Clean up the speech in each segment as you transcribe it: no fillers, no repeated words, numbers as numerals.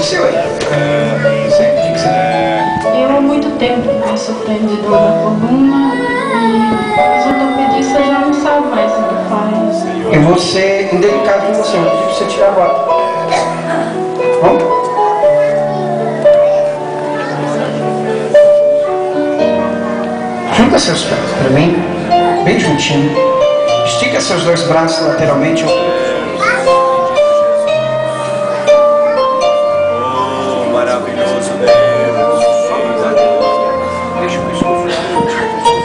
aconteceu aí? O que você tem? Eu há muito tempo estou sofrendo de dor na coluna e os ortopedistas já não sabem mais o que faz. Eu vou ser indelicado com você, eu vou pedir pra você tirar a bota. Vamos? Junta seus pés para mim, bem juntinho. Estica seus dois braços lateralmente. Oh, maravilhoso Deus. Deixa eu escofrer.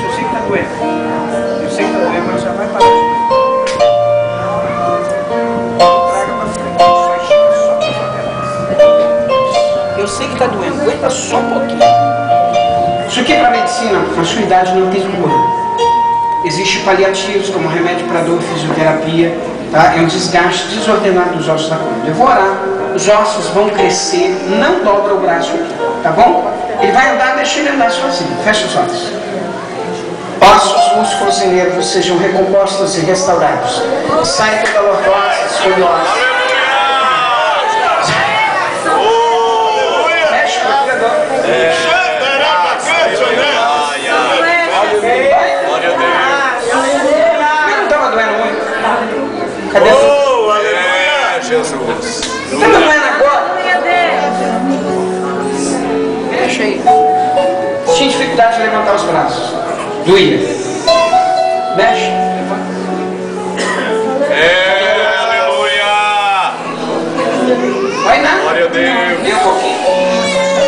Eu sei que tá doendo. Eu sei que tá doendo, mas já vai parar de doer. Traga pra frente. Só estica, só pra frente. Eu sei que tá doendo, aguenta só um pouquinho. Isso aqui para a medicina, a sua idade não tem cura. Existem paliativos como remédio para dor, fisioterapia, tá? É um desgaste desordenado dos ossos da coluna. Eu vou orar, os ossos vão crescer, não dobra o braço aqui, tá bom? Ele vai andar, deixa ele andar sozinho. Fecha os olhos. Ossos, músculos e nervos sejam recompostos e restaurados. Sai toda a lordose, escoliose. Fecha, procura dor. Cadê Oh, aleluia, Jesus. Tá doendo agora? Deixa aí. Tinha dificuldade de levantar os braços. Doía. Mexe. Aleluia. Vai nada. Glória a Deus. Vem um pouquinho.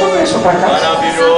Vamos ver isso pra cá. Maravilhoso.